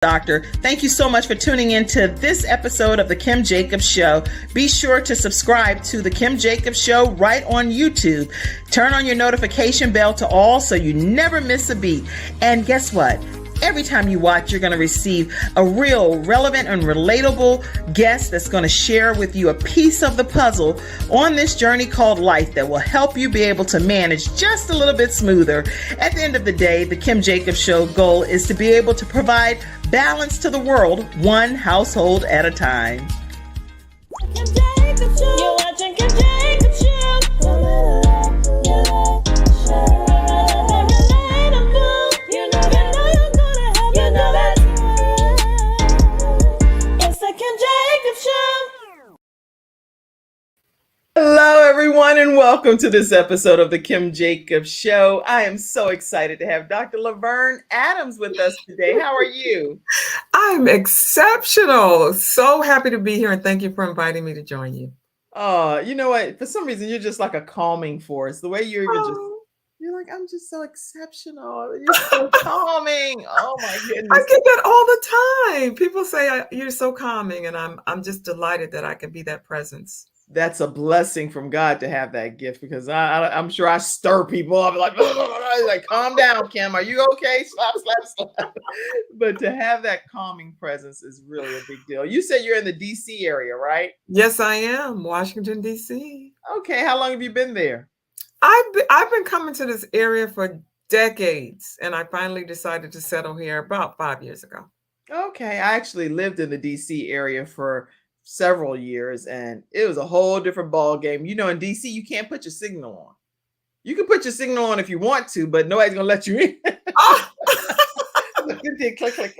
Doctor. Thank you so much for tuning in to this episode of The Kim Jacobs Show. Be sure to subscribe to The Kim Jacobs Show right on YouTube. Turn on your notification bell to all so you never miss a beat. And guess what? Every time you watch, you're going to receive a real relevant and relatable guest that's going to share with you a piece of the puzzle on this journey called life that will help you be able to manage just a little bit smoother. At the end of the day, the Kim Jacobs Show goal is to be able to provide balance to the world, one household at a time. Kim Jacobs Show. You're watching Kim Jacobs Show. Hello, everyone, and welcome to this episode of The Kim Jacobs Show. I am so excited to have Dr. Laverne Adams with us today. How are you? I'm exceptional. So happy to be here, and thank you for inviting me to join you. You know what? For some reason, you're just like a calming force. The way you're you're like, I'm just so exceptional. You're so calming. Oh my goodness. I get that all the time. People say you're so calming, and I'm just delighted that I can be that presence. That's a blessing from God to have that gift, because I'm sure I stir people up like calm down, Kim. Are you okay? Slap. But to have that calming presence is really a big deal. You said you're in the DC area, right? Yes, I am. Washington, DC. Okay. How long have you been there? I've been coming to this area for decades, and I finally decided to settle here about 5 years ago. Okay. I actually lived in the DC area for several years, and it was a whole different ball game. You know, in DC, you can't put your signal on. You can put your signal on if you want to, but nobody's gonna let you in. Click.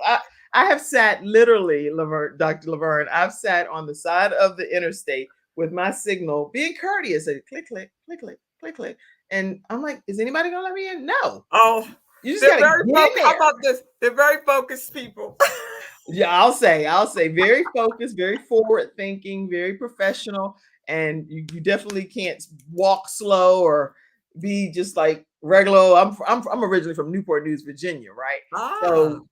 I have sat literally, Dr. Laverne, I've sat on the side of the interstate with my signal, being courteous, and click. And I'm like, is anybody gonna let me in? No. Oh, you just gotta get in there. How about this? They're very focused people. Yeah, I'll say very focused, very forward thinking, very professional. And you definitely can't walk slow or be just like regular. I'm originally from Newport News, Virginia, right? So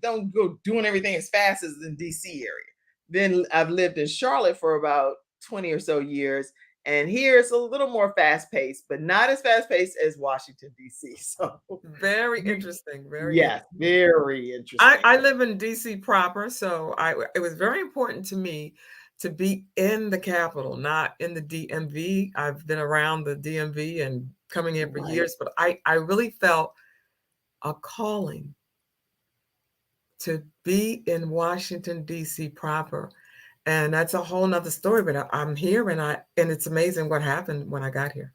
don't go doing everything as fast as in DC area. Then I've lived in Charlotte for about 20 or so years. And here it's a little more fast paced, but not as fast paced as Washington, D.C. So very interesting. Very interesting. I live in D.C. proper, so it was very important to me to be in the capital, not in the DMV. I've been around the DMV and coming here for years, but I really felt a calling to be in Washington, D.C. proper. And that's a whole nother story, but I'm here, and it's amazing what happened when I got here.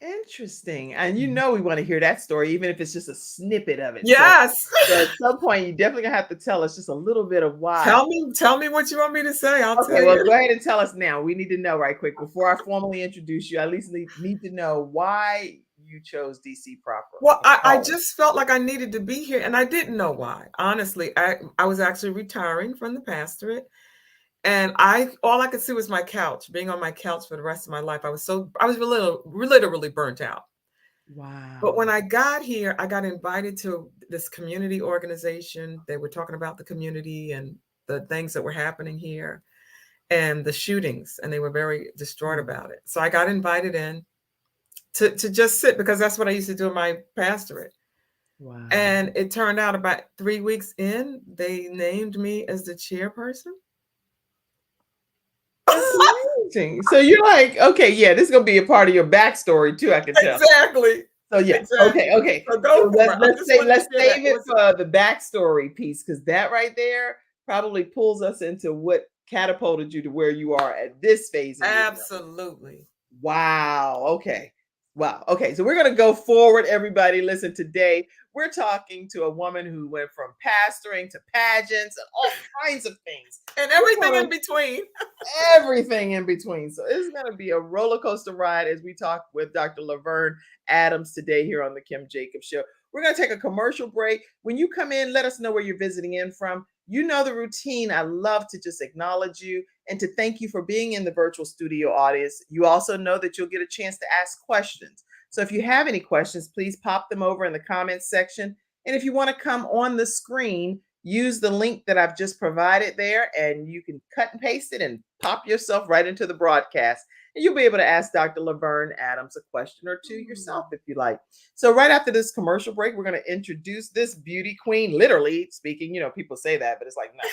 Interesting. And we want to hear that story, even if it's just a snippet of it. Yes. So at some point, you definitely gonna have to tell us just a little bit of why. Tell me what you want me to say. I'll tell you. Well, go ahead and tell us now. We need to know right quick before I formally introduce you. I at least need to know why you chose DC proper. Well, I just felt like I needed to be here, and I didn't know why. Honestly, I was actually retiring from the pastorate. And all I could see was my couch, being on my couch for the rest of my life. I was literally burnt out. Wow. But when I got here, I got invited to this community organization. They were talking about the community and the things that were happening here and the shootings, and they were very distraught about it. So I got invited in to just sit, because that's what I used to do in my pastorate. Wow. And it turned out about 3 weeks in, they named me as the chairperson. Amazing. So you're like, okay, this is gonna be a part of your backstory too. I can tell. Exactly. So okay. So let's save it for the backstory piece, because that right there probably pulls us into what catapulted you to where you are at this phase. Absolutely. Wow. Okay. So we're gonna go forward, everybody. Listen, today we're talking to a woman who went from pastoring to pageants and all kinds of things. And everything in between. Everything in between. So it's going to be a roller coaster ride as we talk with Dr. Laverne Adams today here on the Kim Jacobs Show. We're going to take a commercial break. When you come in, let us know where you're visiting in from. You know the routine. I love to just acknowledge you and to thank you for being in the virtual studio audience. You also know that you'll get a chance to ask questions. So if you have any questions, please pop them over in the comments section. And if you want to come on the screen, use the link that I've just provided there, and you can cut and paste it and pop yourself right into the broadcast. And you'll be able to ask Dr. Laverne Adams a question or two yourself if you like. So right after this commercial break, we're going to introduce this beauty queen, literally speaking. People say that, but it's like, no,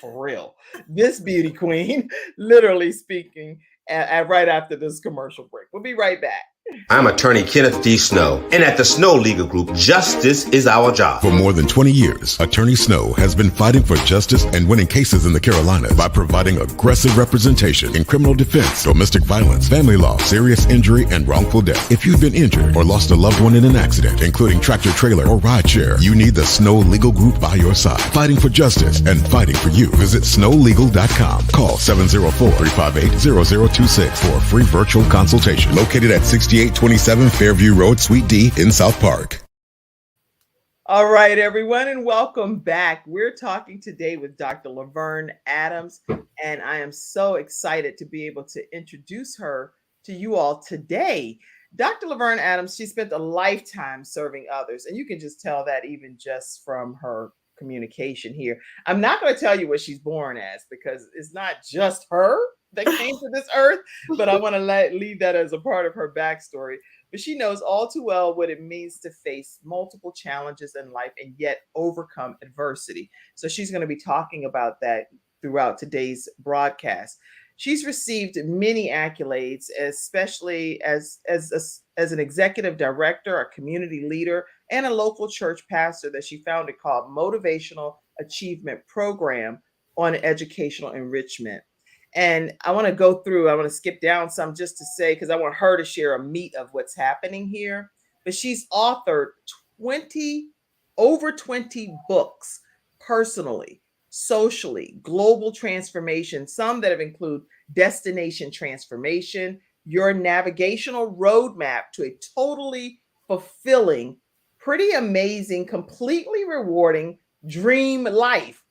for real. This beauty queen, literally speaking, right after this commercial break. We'll be right back. I'm attorney Kenneth D. Snow, and at the Snow Legal Group, justice is our job. For more than 20 years, Attorney Snow has been fighting for justice and winning cases in the Carolinas by providing aggressive representation in criminal defense, domestic violence, family law, serious injury, and wrongful death. If you've been injured or lost a loved one in an accident, including tractor trailer or rideshare, you need the Snow Legal Group by your side, fighting for justice and fighting for you. Visit snowlegal.com. Call 704-358-0026 for a free virtual consultation. Located at 6827 Fairview Road, Suite D in South Park. All right, everyone, and welcome back. We're talking today with Dr. Laverne Adams, and I am so excited to be able to introduce her to you all today. Dr. Laverne Adams, she spent a lifetime serving others, and you can just tell that even just from her communication here. I'm not going to tell you what she's born as, because it's not just her that came to this earth, but I want to leave that as a part of her backstory. But she knows all too well what it means to face multiple challenges in life and yet overcome adversity. So she's going to be talking about that throughout today's broadcast. She's received many accolades, especially as an executive director, a community leader, and a local church pastor that she founded called Motivational Achievement Program on Educational Enrichment. And I want to skip down some just to say, because I want her to share a meat of what's happening here. But she's authored over 20 books, personally, socially, global transformation, some that have included Destination Transformation, Your Navigational Roadmap to a Totally Fulfilling, Pretty Amazing, Completely Rewarding Dream Life.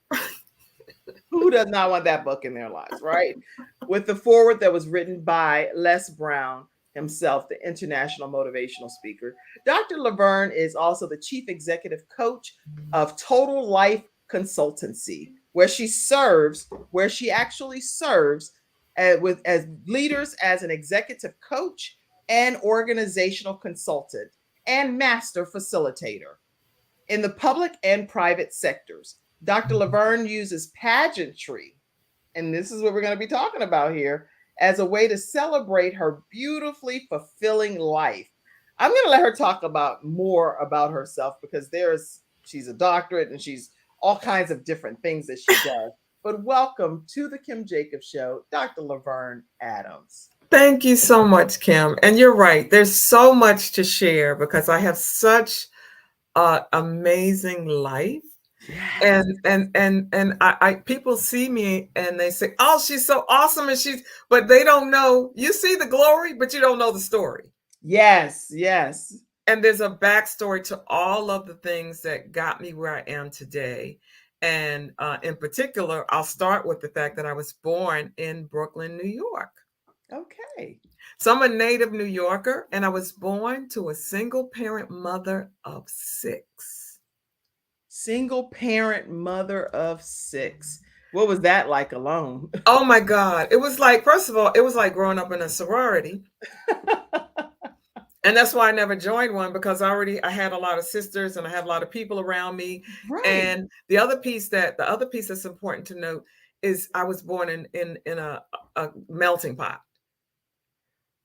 Who does not want that book in their lives, right? With the foreword that was written by Les Brown himself, the international motivational speaker. Dr. Laverne is also the chief executive coach of Total Life Consultancy, where she actually serves as leaders as an executive coach and organizational consultant and master facilitator in the public and private sectors. Dr. Laverne uses pageantry, and this is what we're going to be talking about here, as a way to celebrate her beautifully fulfilling life. I'm going to let her talk more about herself, because she's a doctorate and she's all kinds of different things that she does. But welcome to the Kim Jacobs Show, Dr. Laverne Adams. Thank you so much, Kim. And you're right. There's so much to share because I have such an amazing life. Yes. And I people see me and they say, "Oh, she's so awesome," but they don't know. You see the glory, but you don't know the story. Yes. And there's a backstory to all of the things that got me where I am today. And in particular, I'll start with the fact that I was born in Brooklyn, New York. Okay. So I'm a native New Yorker, and I was born to a single parent mother of 6. Single parent mother of 6. What was that like alone? Oh my God. It was like, first of all, it was like growing up in a sorority. And that's why I never joined one, because I had a lot of sisters and I had a lot of people around me. Right. And the other piece that's important to note is I was born in a melting pot.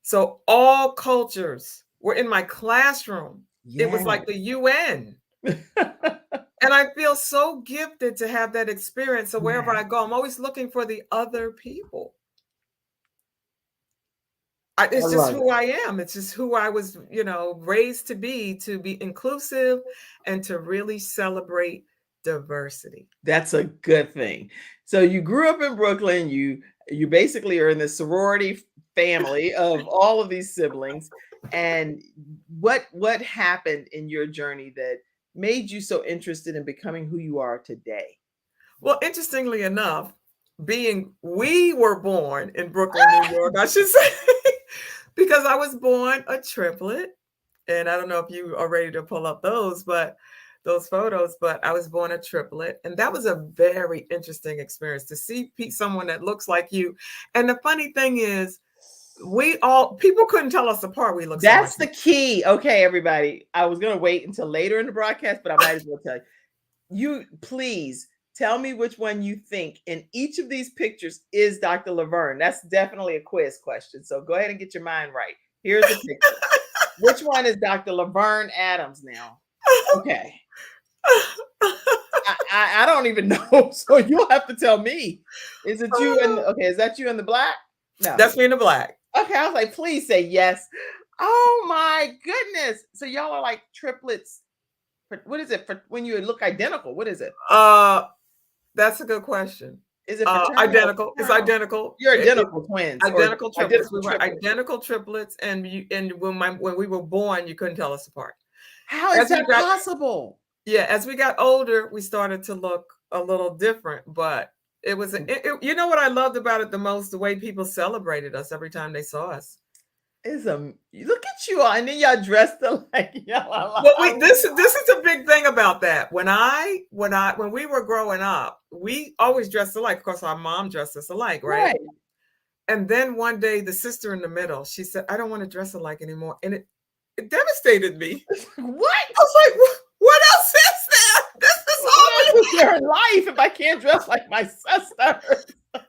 So all cultures were in my classroom. Yeah. It was like the UN. And I feel so gifted to have that experience. So wherever I go, I'm always looking for the other people. It's just who I am. It's just who I was, raised to be inclusive and to really celebrate diversity. That's a good thing. So you grew up in Brooklyn. You basically are in the sorority family of all of these siblings. And what happened in your journey that made you so interested in becoming who you are today? Well, interestingly enough, we were born in Brooklyn, New York, I should say, because I was born a triplet. And I don't know if you are ready to pull up those, but those photos, but I was born a triplet. And that was a very interesting experience to see someone that looks like you. And the funny thing is, people couldn't tell us apart. We looked so That's the much. key. Okay, everybody. I was going to wait until later in the broadcast, but I might as well tell you. You please tell me which one you think in each of these pictures is Dr. Laverne. That's definitely a quiz question. So go ahead and get your mind right. Here's the picture. Which one is Dr. Laverne Adams now? Okay. I don't even know. So you'll have to tell me. Is it you in okay, is that you in the black? No. That's me in the black. Okay, I was like, please say yes. Oh my goodness. So y'all are like triplets. What is it for when you look identical? What is it? That's a good question. Is it identical? It's identical. You're identical twins. Identical triplets. Identical We were identical triplets, and when we were born, you couldn't tell us apart. How is that possible? Yeah, as we got older, we started to look a little different, but it was. You know what I loved about it the most? The way people celebrated us every time they saw us. Look at you all, and then y'all dressed alike. Well, this is a big thing about that. When we were growing up, we always dressed alike. Of course, our mom dressed us alike, right? And then one day, the sister in the middle, she said, "I don't want to dress alike anymore," and it devastated me. What? I was like, "What else is there? This is all your life if I can't dress like my sister."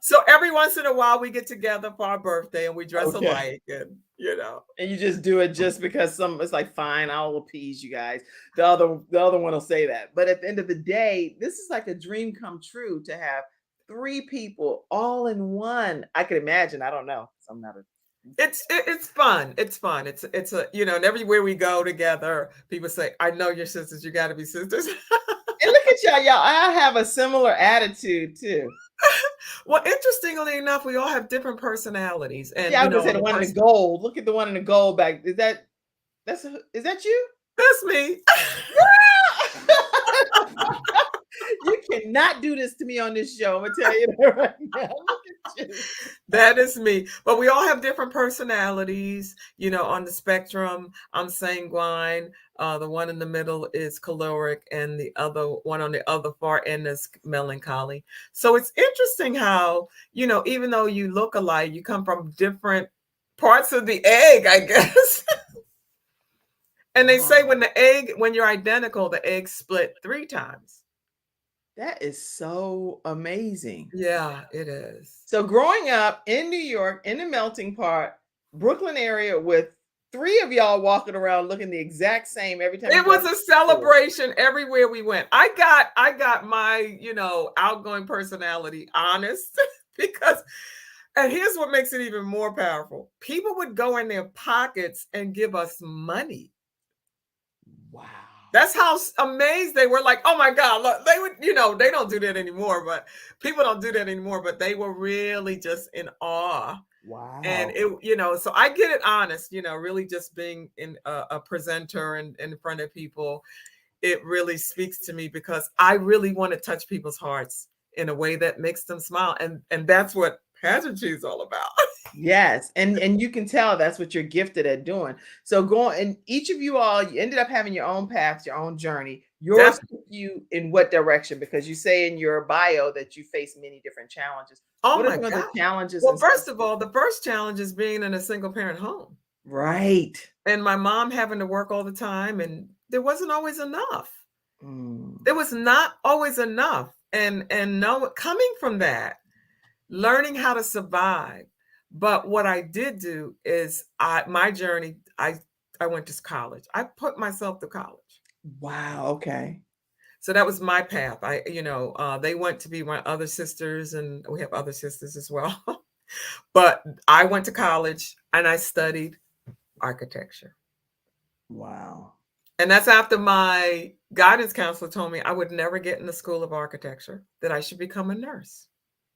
So every once in a while, we get together for our birthday and we dress alike, and and you just do it just because it's like, fine, I'll appease you guys. The other one will say that, but at the end of the day, this is like a dream come true to have 3 people all in one. I could imagine. I don't know. I'm not a. It's fun. It's fun. It's a and everywhere we go together, people say, "I know your sisters. You got to be sisters." And look at y'all. I have a similar attitude too. Well, interestingly enough, we all have different personalities. And I was gonna say the one in the gold. Look at the one in the gold back. Is that you? That's me. You cannot do this to me on this show. I'm gonna tell you that right now. Look at you. That is me. But we all have different personalities, on the spectrum. I'm sanguine. The one in the middle is choleric, and the other one on the other far end is melancholy. So it's interesting how, even though you look alike, you come from different parts of the egg, I guess. And they say when you're identical, the egg split 3 times. That is so amazing. Yeah, it is. So growing up in New York, in the melting pot, Brooklyn area, with 3 of y'all walking around looking the exact same every time. It was a celebration everywhere we went. I got my, outgoing personality honest and here's what makes it even more powerful. People would go in their pockets and give us money. Wow. That's how amazed they were. Like, oh my God, look, they would, they don't do that anymore, but people don't do that anymore, but they were really just in awe. Wow. And it, so I get it honest, really just being in a presenter and in front of people, it really speaks to me because I really want to touch people's hearts in a way that makes them smile. And that's what pageantry is all about. Yes. And you can tell that's what you're gifted at doing. So and each of you all, you ended up having your own paths, your own journey. Yours took you in what direction? Because you say in your bio that you face many different challenges. Oh what my are some of the challenges? Well, first of all, the first challenge is being in a single parent home. Right. And my mom having to work all the time, and there wasn't always enough. There was not always enough. And coming from that, learning how to survive. But what I did do is my journey, I went to college. I put myself through college. Wow. Okay. So that was my path. They went to be my other sisters, and we have other sisters as well. But I went to college and I studied architecture. Wow. And that's after my guidance counselor told me I would never get in the school of architecture, that I should become a nurse.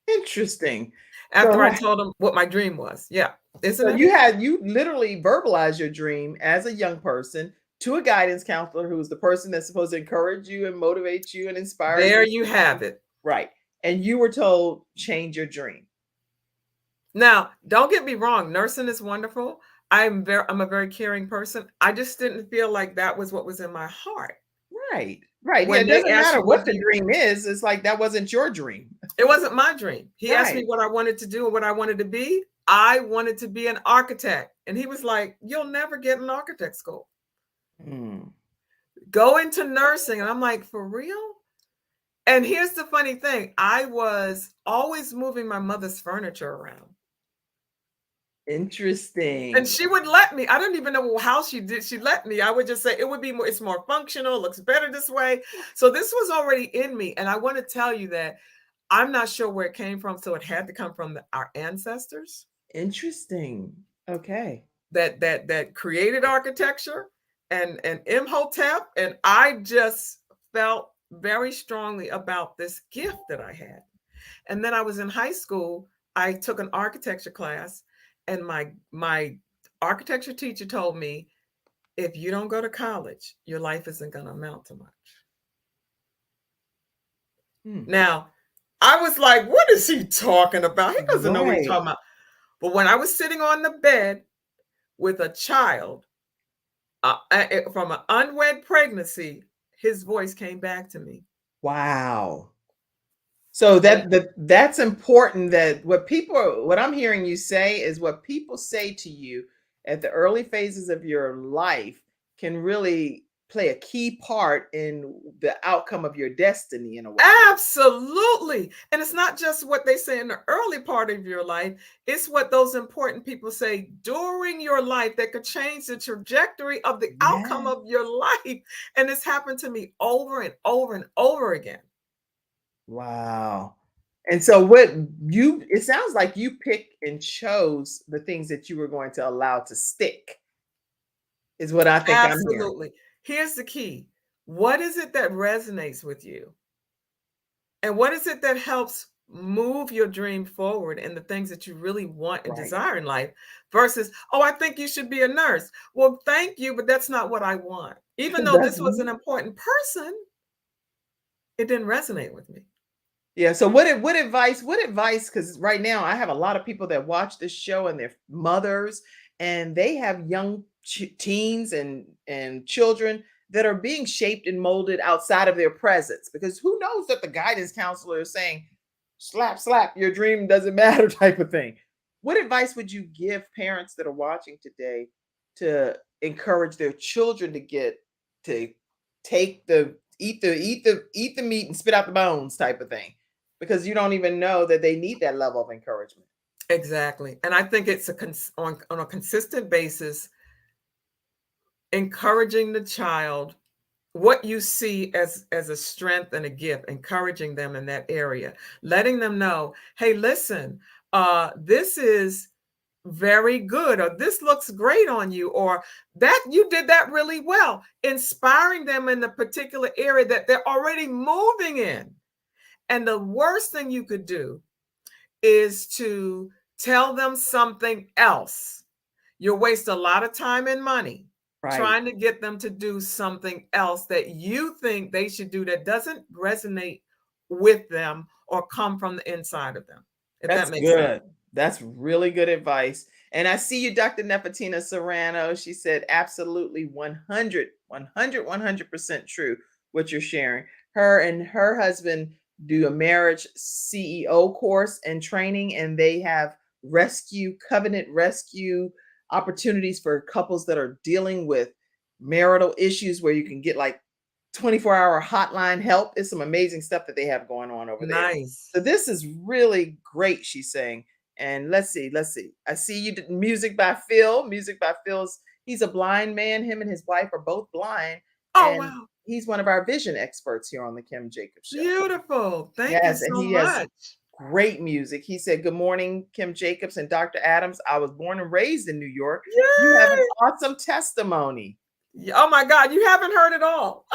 Interesting. After I told him what my dream was. Yeah. So you literally verbalized your dream as a young person to a guidance counselor, who's the person that's supposed to encourage you and motivate you and inspire you. There you have it. Right. And you were told, change your dream. Now, don't get me wrong. Nursing is wonderful. I'm a very caring person. I just didn't feel like that was what was in my heart. Right. Right. Yeah, When it they doesn't ask matter you, what what the do you, dream is. It's like that wasn't your dream. it wasn't my dream. He asked me Right. what I wanted to do and what I wanted to be. I wanted to be an architect. And he was like, you'll never get an architect school. Mm. Go into nursing. And I'm like, for real? And here's the funny thing. I was always moving my mother's furniture around. Interesting. And she would let me. I don't even know how she did. She let me. I would just say it would be more, it's more functional, looks better this way. So this was already in me. And I want to tell you that I'm not sure where it came from. So it had to come from our ancestors Interesting. Okay. that created architecture and Imhotep. And I just felt very strongly about this gift that I had. And then I was in high school. I took an architecture class, and my architecture teacher told me, if you don't go to college, your life isn't going to amount to much. Now, I was like, what is he talking about? He doesn't know what he's talking about. But when I was sitting on the bed with a child from an unwed pregnancy, his voice came back to me. Wow. So that's important, that what I'm hearing you say is what people say to you at the early phases of your life can really play a key part in the outcome of your destiny in a way. Absolutely. And it's not just what they say in the early part of your life. It's what those important people say during your life that could change the trajectory of the outcome of your life. And it's happened to me over and over and over again. Wow. And so it sounds like you picked and chose the things that you were going to allow to stick, is what I think I'm hearing. Absolutely. Here's the key. What is it that resonates with you? And what is it that helps move your dream forward and the things that you really want and desire in life versus, oh, I think you should be a nurse. Well, thank you, but that's not what I want. Even though this was an important person, it didn't resonate with me. Yeah. So what advice, because right now I have a lot of people that watch this show and their mothers, and they have young teens and children that are being shaped and molded outside of their presence, because who knows that the guidance counselor is saying, slap, your dream doesn't matter type of thing. What advice would you give parents that are watching today to encourage their children to eat the meat and spit out the bones type of thing? Because you don't even know that they need that level of encouragement. Exactly. And I think it's on a consistent basis, encouraging the child what you see as a strength and a gift, encouraging them in that area, letting them know, hey, listen, this is very good, or this looks great on you, or that you did that really well, inspiring them in the particular area that they're already moving in. And the worst thing you could do is to tell them something else. You'll waste a lot of time and money trying to get them to do something else that you think they should do that doesn't resonate with them or come from the inside of them. That's good. That's really good advice. And I see you, Dr. Nefertina Serrano. She said absolutely 100% true what you're sharing. Her and her husband do a marriage CEO course and training, and they have covenant rescue opportunities for couples that are dealing with marital issues, where you can get like 24-hour hotline help. It's some amazing stuff that they have going on over there. Nice. So this is really great, she's saying. And let's see. I see you did Music by Phil. He's a blind man. Him and his wife are both blind. Oh, wow. He's one of our vision experts here on the Kim Jacobs Show. Beautiful. Thank you so much. Great music. He said, good morning, Kim Jacobs and Dr. Adams. I was born and raised in New York. Yay! You have an awesome testimony. Oh my God, you haven't heard it all.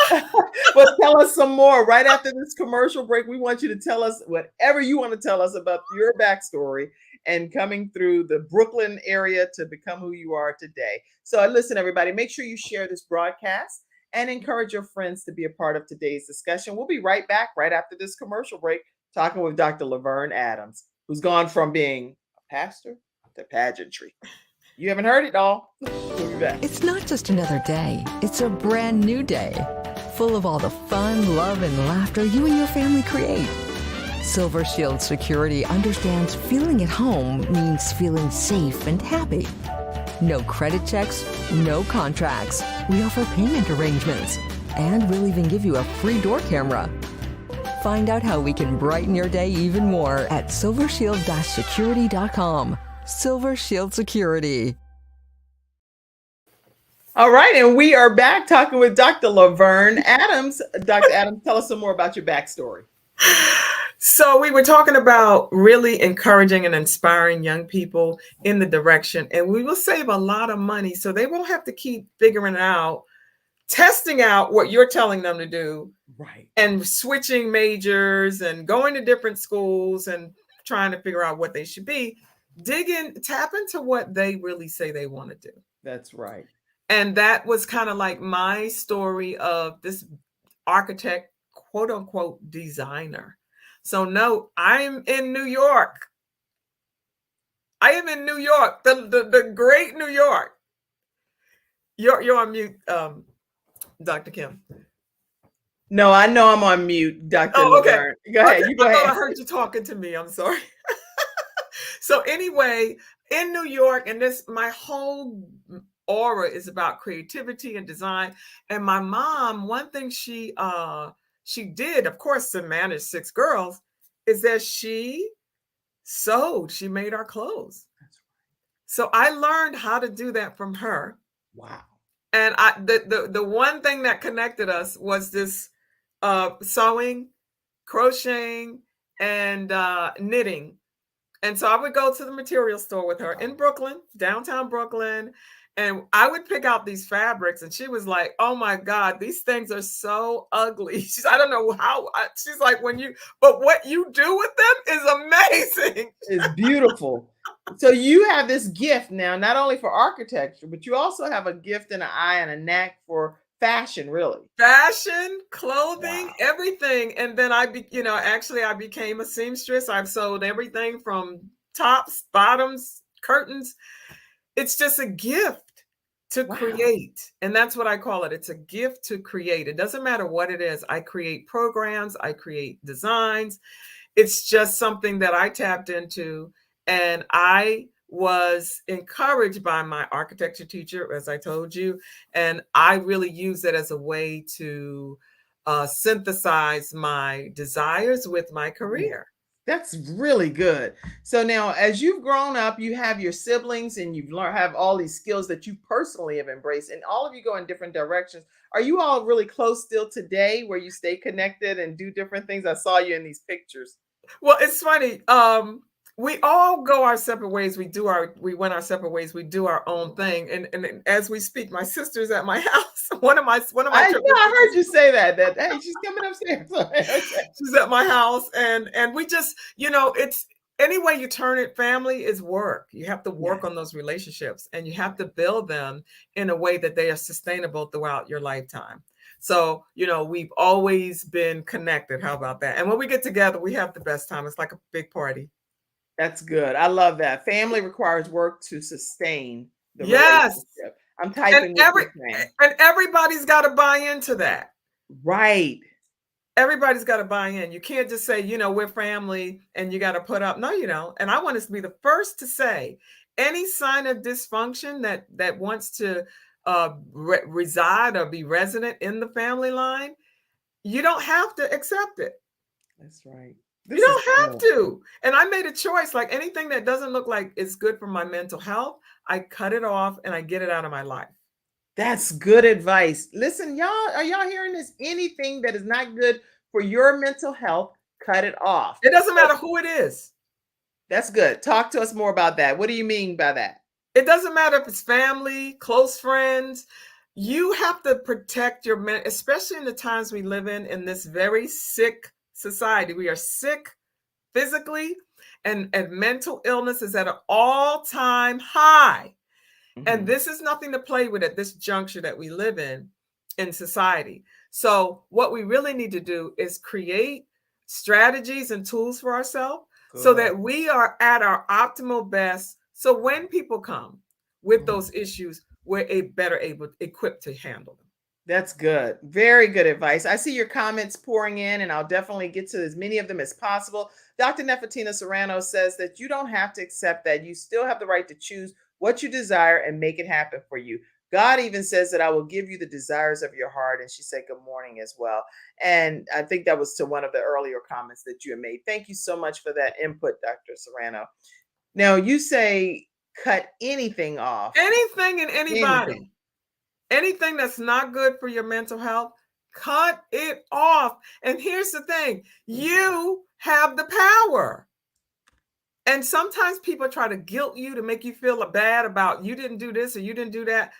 Well, tell us some more. Right after this commercial break, we want you to tell us whatever you want to tell us about your backstory and coming through the Brooklyn area to become who you are today. So listen, everybody, make sure you share this broadcast and encourage your friends to be a part of today's discussion. We'll be right back right after this commercial break, talking with Dr. Laverne Adams, who's gone from being a pastor to pageantry. You haven't heard it all. We'll be back. It's not just another day. It's a brand new day. full of all the fun, love, and laughter you and your family create. Silver Shield Security understands feeling at home means feeling safe and happy. No credit checks, no contracts. We offer payment arrangements. And we'll even give you a free door camera. Find out how we can brighten your day even more at silvershield-security.com. Silver Shield Security. All right, and we are back talking with Dr. Laverne Adams. Dr. Adams, tell us some more about your backstory. So we were talking about really encouraging and inspiring young people in the direction, and we will save a lot of money so they won't have to keep figuring out, testing out what you're telling them to do, right? And switching majors and going to different schools and trying to figure out what they should be. Dig in, tap into what they really say they want to do. That's right. And that was kind of like my story of this architect, quote unquote, designer. So no, I'm in New York. I am in New York, the great New York. You're on mute, Dr. Kim. No, I know I'm on mute, Dr. Oh, okay. Laverne. Go ahead. Okay. You go I ahead. thought I heard you talking to me. I'm sorry. So anyway, in New York, and my whole aura is about creativity and design. And my mom, one thing she did, of course, to manage 6 girls, is that she sewed. She made our clothes. So I learned how to do that from her. Wow. And the one thing that connected us was this sewing, crocheting, and knitting. And so I would go to the material store with her in Brooklyn, downtown Brooklyn, and I would pick out these fabrics. And she was like, "Oh my God, these things are so ugly." She's, I don't know how. She's like, but what you do with them is amazing. It's beautiful. So you have this gift now, not only for architecture, but you also have a gift and an eye and a knack for fashion, really. Fashion, clothing, Wow. everything. And then I became a seamstress. I've sold everything from tops, bottoms, curtains. It's just a gift to create. And that's what I call it. It's a gift to create. It doesn't matter what it is. I create programs, I create designs. It's just something that I tapped into. And I was encouraged by my architecture teacher, as I told you, and I really use it as a way to synthesize my desires with my career. That's really good. So now, as you've grown up, you have your siblings and you've have all these skills that you personally have embraced, and all of you go in different directions. Are you all really close still today, where you stay connected and do different things? I saw you in these pictures. Well, it's funny. We all go our separate ways. We went our separate ways. We do our own thing. And as we speak, my sister's at my house. One of my I heard you say that hey, she's coming upstairs. Okay. She's at my house, and we just, it's any way you turn it, family is work. You have to work on those relationships, and you have to build them in a way that they are sustainable throughout your lifetime. So, we've always been connected. How about that? And when we get together, we have the best time. It's like a big party. That's good. I love that. Family requires work to sustain the relationship. I'm typing and everybody's got to buy into that. Right. Everybody's got to buy in. You can't just say, we're family and you got to put up. No, you don't. And I want us to be the first to say any sign of dysfunction that wants to reside or be resident in the family line, you don't have to accept it. That's right. You don't have to. And I made a choice, like anything that doesn't look like it's good for my mental health, I cut it off and I get it out of my life. That's good advice. Listen, y'all, are y'all hearing this? Anything that is not good for your mental health, cut it off. It doesn't matter who it is. That's good. Talk to us more about that. What do you mean by that? It doesn't matter if it's family, close friends. You have to protect your mental, especially in the times we live in this very sick society. We are sick physically, and mental illness is at an all-time high. Mm-hmm. And this is nothing to play with at this juncture that we live in society. So what we really need to do is create strategies and tools for ourselves so that we are at our optimal best. So when people come with those issues, we're better equipped to handle them. That's good. Very good advice. I see your comments pouring in, and I'll definitely get to as many of them as possible. Dr. Nefertina Serrano says that you don't have to accept that. You still have the right to choose what you desire and make it happen for you. God even says that I will give you the desires of your heart. And she said, good morning as well. And I think that was to one of the earlier comments that you had made. Thank you so much for that input, Dr. Serrano. Now, you say cut anything off. Anything and anybody. Anything. Anything that's not good for your mental health, cut it off. And here's the thing, you have the power. And sometimes people try to guilt you to make you feel bad about you didn't do this or you didn't do that.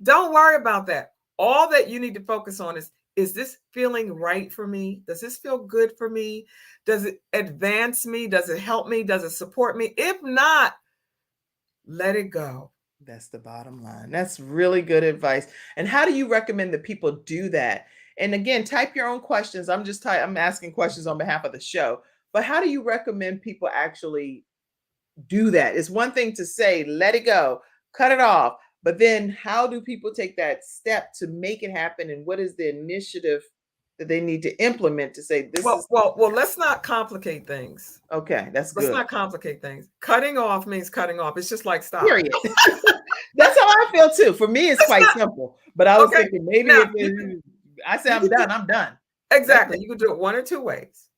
Don't worry about that. All that you need to focus on is this feeling right for me? Does this feel good for me? Does it advance me? Does it help me? Does it support me? If not, let it go. That's the bottom line. That's really good advice. And how do you recommend that people do that? And again, type your own questions. I'm asking questions on behalf of the show. But how do you recommend people actually do that? It's one thing to say, let it go, cut it off. But then how do people take that step to make it happen? And what is the initiative that they need to implement to say this is well, let's not complicate things. okay, that's good. Let's not complicate things. Cutting off means cutting off. It's just like stop. Period. That's how I feel too. For me, it's quite simple. But I was thinking maybe Now, I say I'm done, I'm done. Exactly. You could do it one or two ways.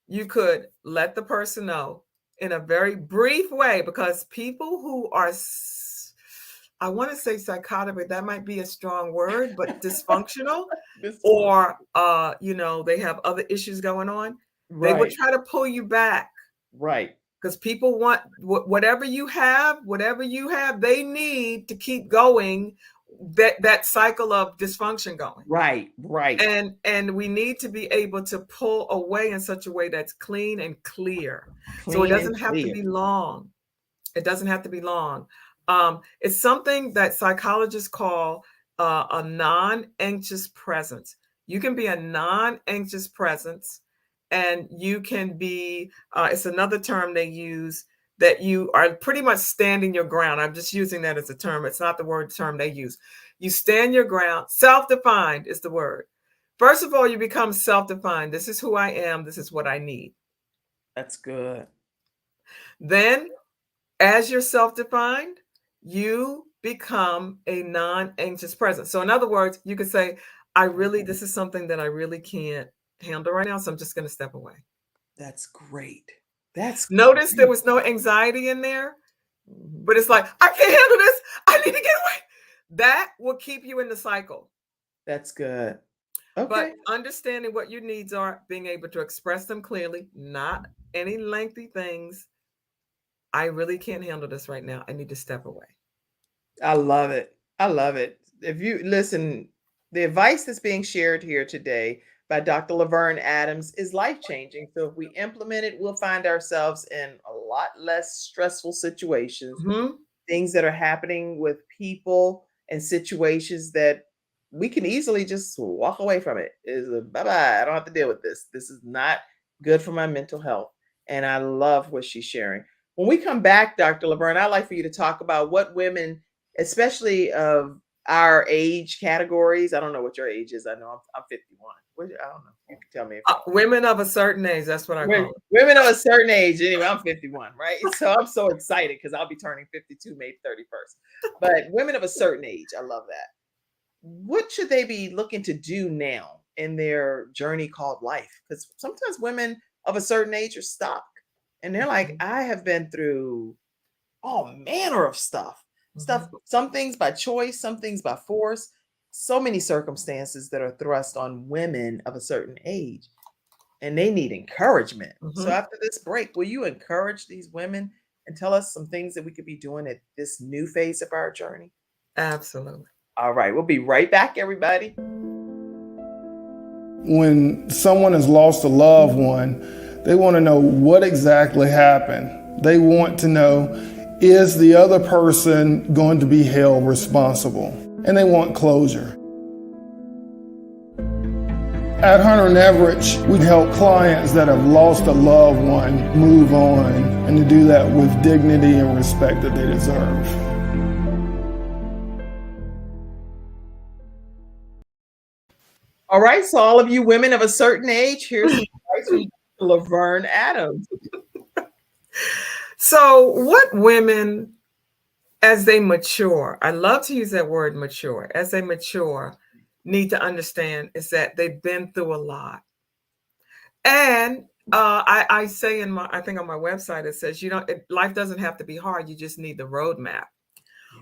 You could let the person know in a very brief way, because people who are, I want to say psychotic, but that might be a strong word, but dysfunctional, or they have other issues going on. Right. They would try to pull you back. Right. Because people want whatever you have, they need to keep going, that cycle of dysfunction going. Right. And we need to be able to pull away in such a way that's clean and clear. So it doesn't have to be long. It doesn't have to be long. It's something that psychologists call a non-anxious presence. You can be a non-anxious presence. And you can be, it's another term they use, that you are pretty much standing your ground. I'm just using that as a term. It's not the term they use. You stand your ground. Self-defined is the word. First of all, you become self-defined. This is who I am. This is what I need. That's good. Then, as you're self-defined, you become a non-anxious presence. So in other words, you could say, this is something that I really can't handle right now, so I'm just going to step away. That's great. Notice there was no anxiety in there, but it's like, I can't handle this. I need to get away. That will keep you in the cycle. That's good. Okay. But understanding what your needs are, being able to express them clearly, not any lengthy things. I really can't handle this right now. I need to step away. I love it. If you listen, the advice that's being shared here today by Dr. Laverne Adams is life-changing. So if we implement it, we'll find ourselves in a lot less stressful situations, things that are happening with people and situations that we can easily just walk away from it. Bye-bye, I don't have to deal with this. This is not good for my mental health. And I love what she's sharing. When we come back, Dr. Laverne, I'd like for you to talk about what women, especially of our age categories, I don't know what your age is. I know I'm 51. I don't know. You can tell me. Women of a certain age. That's what I call it. Women of a certain age. Anyway, I'm 51, right? So I'm so excited because I'll be turning 52 May 31st. But women of a certain age, I love that. What should they be looking to do now in their journey called life? Because sometimes women of a certain age are stuck. And they're like, I have been through all manner of stuff. Some things by choice, some things by force. So many circumstances that are thrust on women of a certain age, and they need encouragement. So after this break, will you encourage these women and tell us some things that we could be doing at this new phase of our journey? Absolutely. All right. We'll be right back, everybody. When someone has lost a loved one, they want to know what exactly happened. They want to know, is the other person going to be held responsible? And they want closure. At Hunter and Everett, we help clients that have lost a loved one move on, and to do that with dignity and respect that they deserve. All right, so all of you women of a certain age, here's some advice from Laverne Adams. So, what women, as they mature, I love to use that word mature, as they mature, need to understand is that they've been through a lot. And I say I think on my website, it says, life doesn't have to be hard. You just need the roadmap.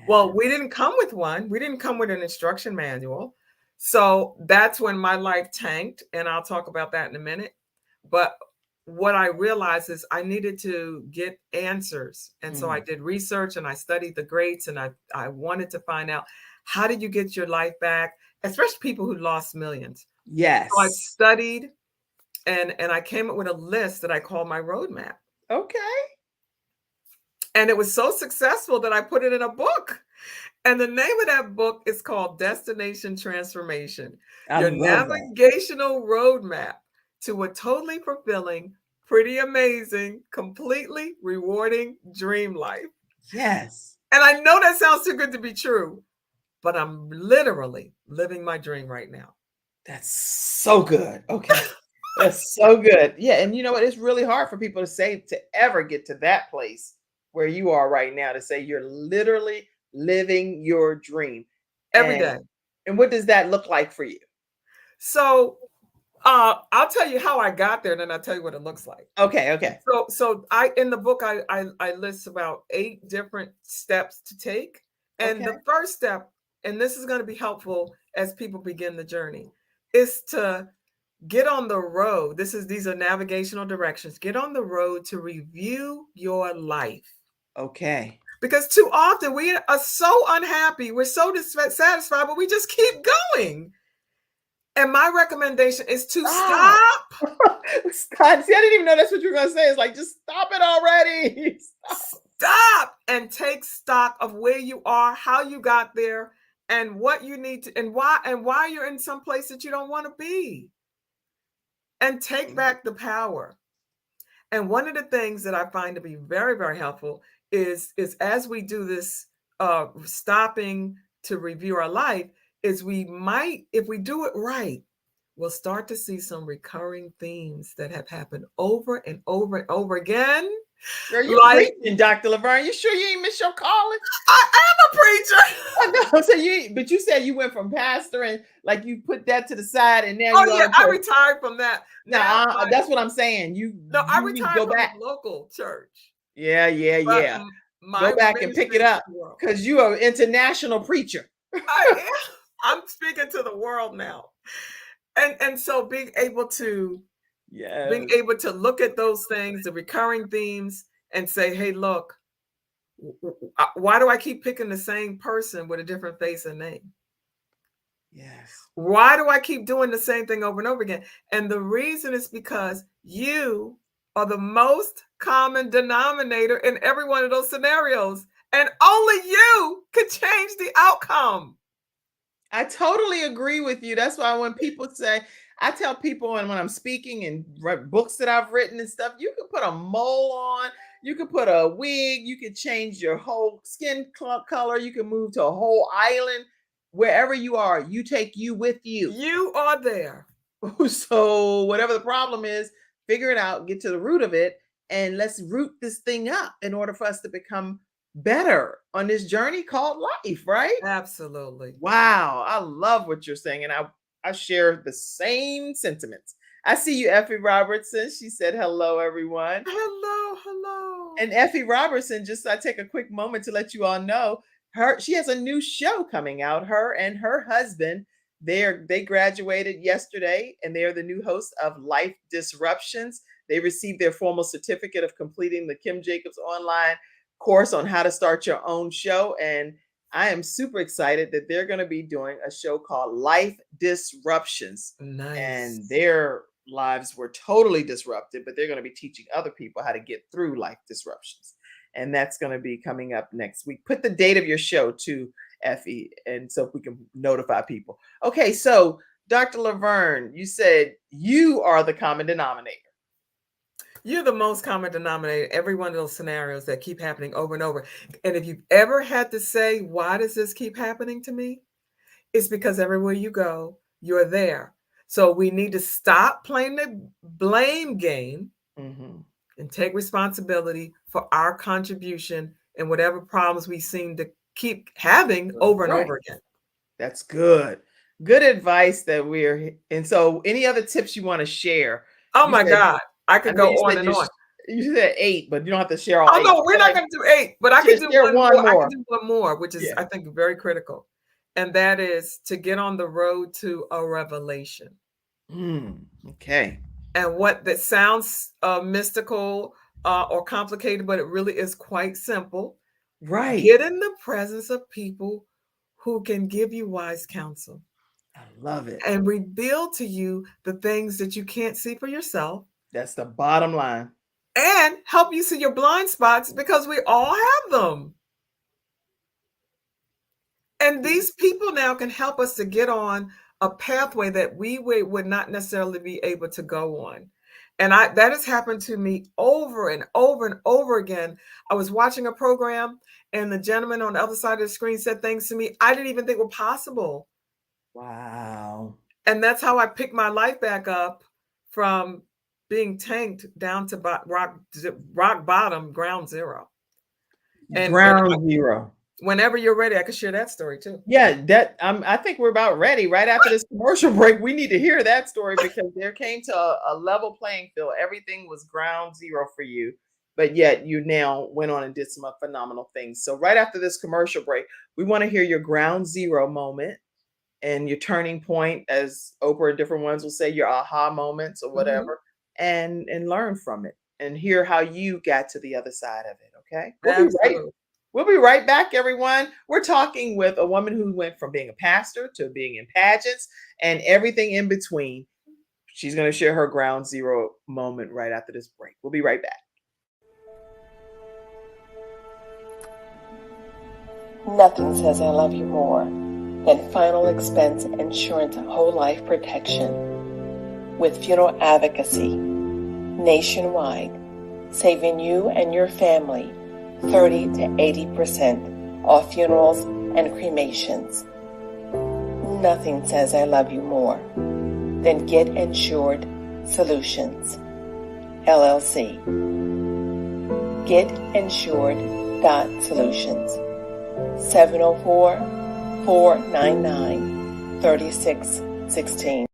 Well, we didn't come with one. We didn't come with an instruction manual. So that's when my life tanked. And I'll talk about that in a minute. But what I realized is I needed to get answers. And so I did research and I studied the greats, and I wanted to find out, how did you get your life back, especially people who lost millions. Yes. So I studied and I came up with a list that I call my roadmap. Okay. And it was so successful that I put it in a book. And the name of that book is called Destination Transformation, your navigational roadmap to a totally fulfilling, pretty amazing, completely rewarding dream life. Yes. And I know that sounds too good to be true, but I'm literally living my dream right now. That's so good. Okay. That's so good. Yeah. And you know what? It's really hard for people to ever get to that place where you are right now, to say you're literally living your dream every day. And what does that look like for you? So I'll tell you how I got there, and then I'll tell you what it looks like. Okay. So in the book, I list about 8 different steps to take. And the first step, and this is going to be helpful as people begin the journey, is to get on the road. These are navigational directions. Get on the road to review your life. Okay. Because too often we are so unhappy. We're so dissatisfied, but we just keep going. And my recommendation is to stop. Stop. See, I didn't even know that's what you were going to say. It's like, just stop it already. Stop and take stock of where you are, how you got there, and what you need to, and why you're in some place that you don't want to be. And take back the power. And one of the things that I find to be very, very helpful is as we do this stopping to review our life, is we might, if we do it right, we'll start to see some recurring themes that have happened over and over and over again. Girl, you're preaching, Dr. Laverne. You sure you ain't miss your calling? I am a preacher. I know. So you said you went from pastor and like you put that to the side, and now I retired from that. No, that's what I'm saying. I retired from the local church. Yeah. Go back and pick it up, because you are an international preacher. I'm speaking to the world now. And so being able to look at those things, the recurring themes, and say, hey, look, why do I keep picking the same person with a different face and name? Yes. Why do I keep doing the same thing over and over again? And the reason is because you are the most common denominator in every one of those scenarios. And only you could change the outcome. I totally agree with you. That's why when people say, I tell people, and when I'm speaking and books that I've written and stuff, you can put a mole on, you can put a wig, you can change your whole skin color, you can move to a whole island. Wherever you are, you take you with you. You are there. So whatever the problem is, figure it out, get to the root of it, and let's root this thing up in order for us to become better on this journey called life, right? Absolutely. Wow. I love what you're saying. And I share the same sentiments. I see you, Effie Robertson. She said, hello, everyone. Hello. And Effie Robertson, I take a quick moment to let you all know, she has a new show coming out. Her and her husband, they graduated yesterday, and they are the new hosts of Life Disruptions. They received their formal certificate of completing the Kim Jacobs online course on how to start your own show. And I am super excited that they're going to be doing a show called Life Disruptions. Nice. And their lives were totally disrupted, but they're going to be teaching other people how to get through life disruptions. And that's going to be coming up next week. Put the date of your show too, Effie, and so we can notify people. Okay, so Dr. Laverne, you said you are the common denominator. You're the most common denominator, every one of those scenarios that keep happening over and over. And if you've ever had to say, why does this keep happening to me? It's because everywhere you go, you're there. So we need to stop playing the blame game Mm-hmm. and take responsibility for our contribution in whatever problems we seem to keep having over and Right. over again. That's good. Good advice that and so any other tips you want to share? Oh You my said- God. I I could know go you on said and on. You said 8, but you don't have to share all Oh 8. no, we're not Like, going to do 8, but I could just do share one one more. I more. could do one more, which is, Yeah. I think, very critical. And that is to get on the road to a revelation. Okay. And what that sounds mystical or complicated, but it really is quite simple. Right. Get in the presence of people who can give you wise counsel I love it. and reveal to you the things that you can't see for yourself That's the bottom line. and help you see your blind spots, because we all have them. And these people now can help us to get on a pathway that we would not necessarily be able to go on. And that has happened to me over and over and over again. I was watching a program and the gentleman on the other side of the screen said things to me I didn't even think were possible. Wow. And that's how I picked my life back up from being tanked down to rock bottom, ground zero. And Ground zero. whenever you're ready, I could share that story too. Yeah, I think we're about ready. Right after this commercial break, we need to hear that story because there came to a level playing field. Everything was ground zero for you, but yet you now went on and did some phenomenal things. So right after this commercial break, we want to hear your ground zero moment and your turning point, as Oprah and different ones will say, your aha moments or whatever, and learn from it and hear how you got to the other side of it. Okay, We'll be right back, everyone. We're talking with a woman who went from being a pastor to being in pageants and everything in between. She's going to share her ground zero moment right after this break. We'll be right back. Nothing says I love you more than final expense insurance whole life protection. With funeral advocacy nationwide, saving you and your family 30 to 80% off funerals and cremations. Nothing says I love you more than Get Insured Solutions, LLC. GetInsured.Solutions, 704-499-3616.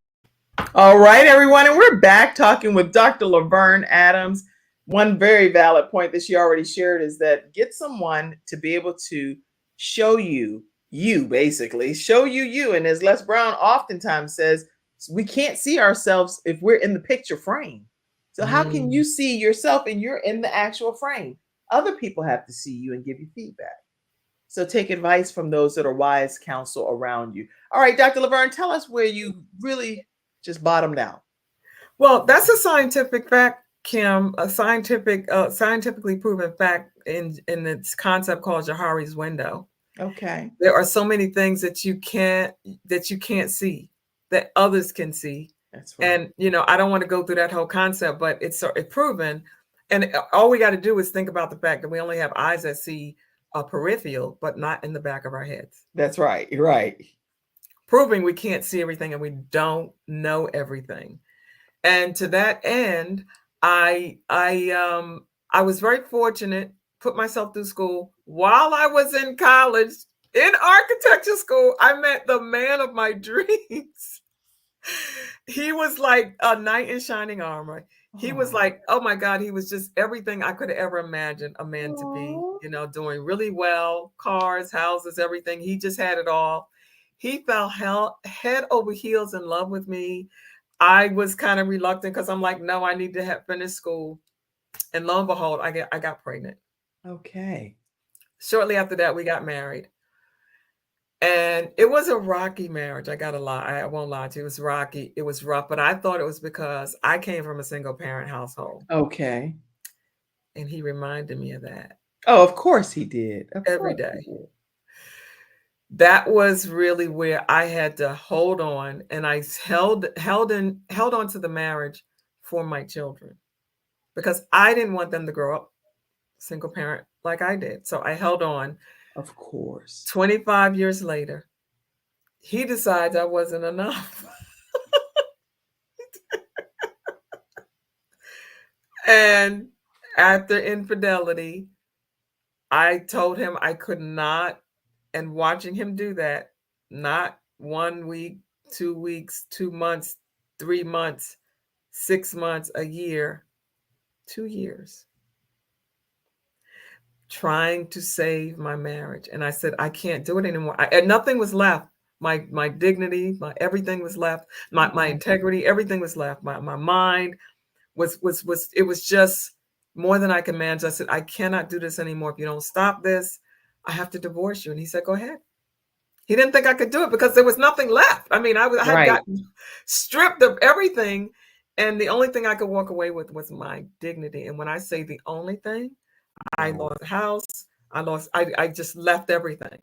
All right, everyone, and we're back talking with Dr. Laverne Adams. One very valid point that she already shared is that get someone to be able to show you, basically, show you. And as Les Brown oftentimes says, we can't see ourselves if we're in the picture frame. So how can you see yourself and you're in the actual frame? Other people have to see you and give you feedback. So take advice from those that are wise counsel around you. All right, Dr. Laverne, tell us where you really just bottomed out. Well, that's a scientific fact, Kim, a scientifically proven fact in this concept called Johari's window. Okay. There are so many things that you can't see that others can see. That's right. And I don't want to go through that whole concept, but it's proven. And all we got to do is think about the fact that we only have eyes that see peripheral, but not in the back of our heads. That's right. You're right. Proving we can't see everything and we don't know everything. And to that end, I was very fortunate, put myself through school. While I was in college, in architecture school, I met the man of my dreams. He was like a knight in shining armor. He was like, oh my God, he was just everything I could have ever imagined a man to be, doing really well, cars, houses, everything. He just had it all. He fell head over heels in love with me. I was kind of reluctant because I'm like, no, I need to finish school. And lo and behold, I got pregnant. Okay. Shortly after that, we got married. And it was a rocky marriage. I gotta lie. I won't lie to you. It was rocky. It was rough. But I thought it was because I came from a single parent household. Okay. And he reminded me of that. Oh, of course he did. Every day. That was really where I had to hold on, and I held on to the marriage for my children because I didn't want them to grow up single parent like I did. So I held on. Of course. 25 years later, he decides I wasn't enough. And after infidelity, I told him I could not, and watching him do that, not 1 week, 2 weeks, 2 months, 3 months, 6 months, a year, 2 years, trying to save my marriage. And I said, I can't do it anymore. And nothing was left. My dignity, my everything was left. My integrity, everything was left. My mind was it was just more than I can manage. I said, I cannot do this anymore. If you don't stop this, I have to divorce you. And he said, go ahead. He didn't think I could do it because there was nothing left. I mean, I had gotten stripped of everything. And the only thing I could walk away with was my dignity. And when I say the only thing, I lost the house. I just left everything.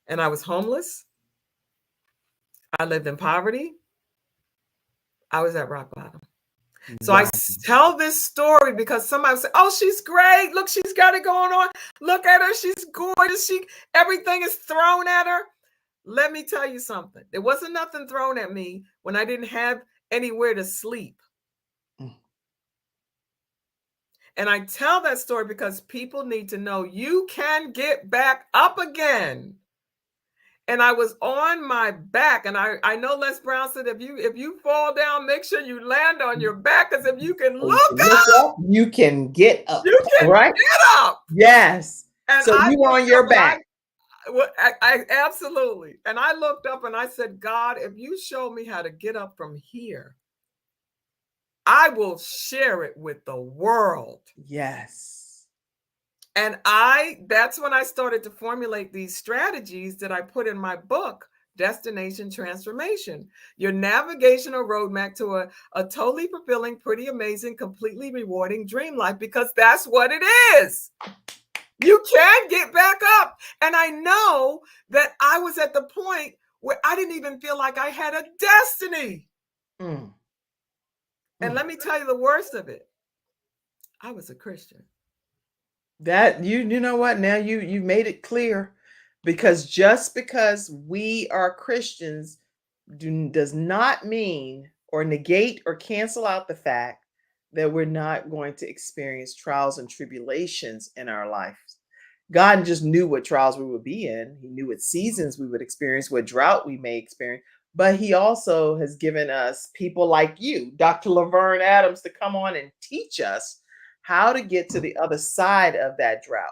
And I was homeless. I lived in poverty. I was at rock bottom. So I tell this story because somebody said, oh, she's great. Look, she's got it going on. Look at her. She's gorgeous. Everything is thrown at her. Let me tell you something. There wasn't nothing thrown at me when I didn't have anywhere to sleep. And I tell that story because people need to know you can get back up again. And I was on my back, and I know Les Brown said, if you fall down, make sure you land on your back, because if you can look up, you can get up. You can get up. Yes. And so you were on your back. I absolutely. And I looked up and I said, God, if you show me how to get up from here, I will share it with the world. Yes. And that's when I started to formulate these strategies that I put in my book, Destination Transformation, your navigational roadmap to a totally fulfilling, pretty amazing, completely rewarding dream life, because that's what it is. You can get back up. And I know that I was at the point where I didn't even feel like I had a destiny. And let me tell you the worst of it. I was a Christian. That you know what? Now you made it clear, because just because we are Christians does not mean or negate or cancel out the fact that we're not going to experience trials and tribulations in our lives. God just knew what trials we would be in. He knew what seasons we would experience, what drought we may experience. But he also has given us people like you, Dr. Laverne Adams, to come on and teach us how to get to the other side of that drought.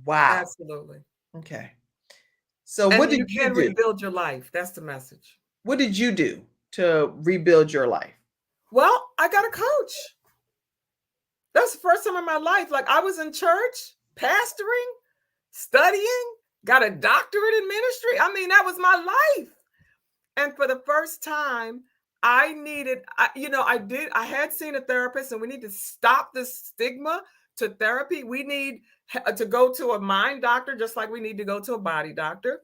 Wow. Absolutely. Okay. So and what did you you can do? rebuild your life. That's the message. What did you do to rebuild your life? Well, I got a coach. That's the first time in my life. Like, I was in church, pastoring, studying, got a doctorate in ministry. I mean, that was my life. And for the first time, I had seen a therapist, and we need to stop this stigma to therapy. We need to go to a mind doctor, just like we need to go to a body doctor.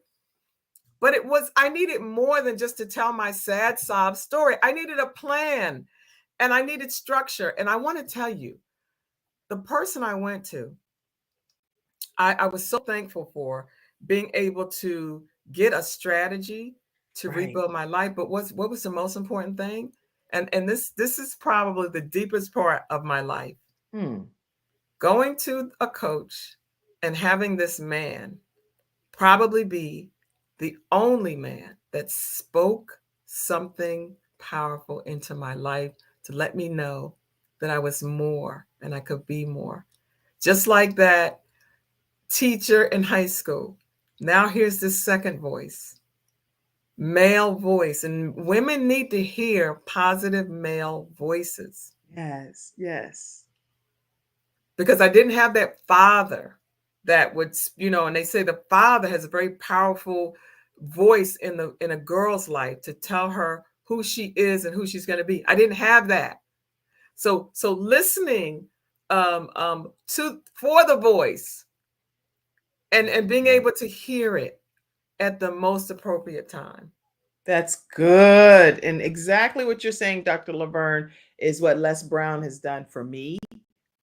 But I needed more than just to tell my sad sob story. I needed a plan, and I needed structure. And I want to tell you, the person I went to, I was so thankful for being able to get a strategy to rebuild my life. But what was the most important thing? And this is probably the deepest part of my life. Going to a coach and having this man probably be the only man that spoke something powerful into my life to let me know that I was more and I could be more. Just like that teacher in high school. Now here's this second voice, male voice. And women need to hear positive male voices. Yes, yes. Because I didn't have that father that would, and they say the father has a very powerful voice in a girl's life to tell her who she is and who she's going to be. I didn't have that. So listening for the voice and being able to hear it at the most appropriate time. That's good. And exactly what you're saying, Dr. Laverne, is what Les Brown has done for me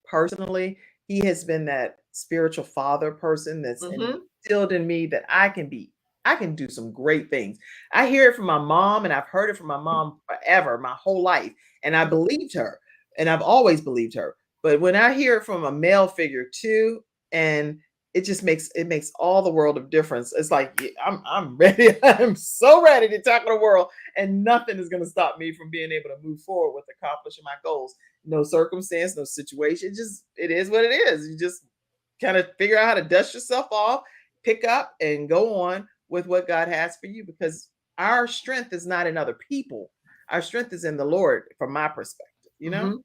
personally. He has been that spiritual father person that's instilled in me that I can do some great things. I hear it from my mom, and I've heard it from my mom forever, my whole life. And I believed her. and I've always believed her. But when I hear it from a male figure too, and it makes all the world of difference. It's like I'm ready. I'm so ready to tackle the world, and nothing is going to stop me from being able to move forward with accomplishing my goals. No circumstance, no situation. It is what it is. You just kind of figure out how to dust yourself off, pick up, and go on with what God has for you, because our strength is not in other people. Our strength is in the Lord, from my perspective, you know?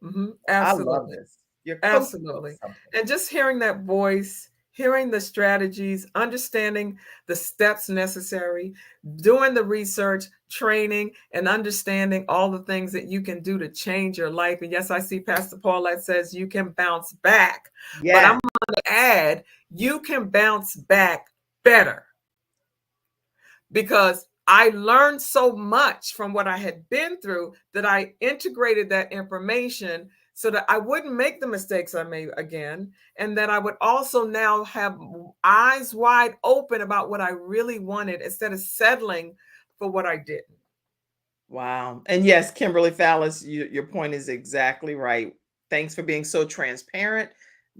Absolutely. I love this. You're Absolutely. And just hearing that voice, hearing the strategies, understanding the steps necessary, doing the research, training, and understanding all the things that you can do to change your life. And yes, I see Pastor Paulette says you can bounce back. Yeah. But I'm going to add, you can bounce back better. Because I learned so much from what I had been through that I integrated that information so that I wouldn't make the mistakes I made again. And that I would also now have eyes wide open about what I really wanted instead of settling for what I didn't. Wow. And yes, Kimberly Fallis, your point is exactly right. Thanks for being so transparent,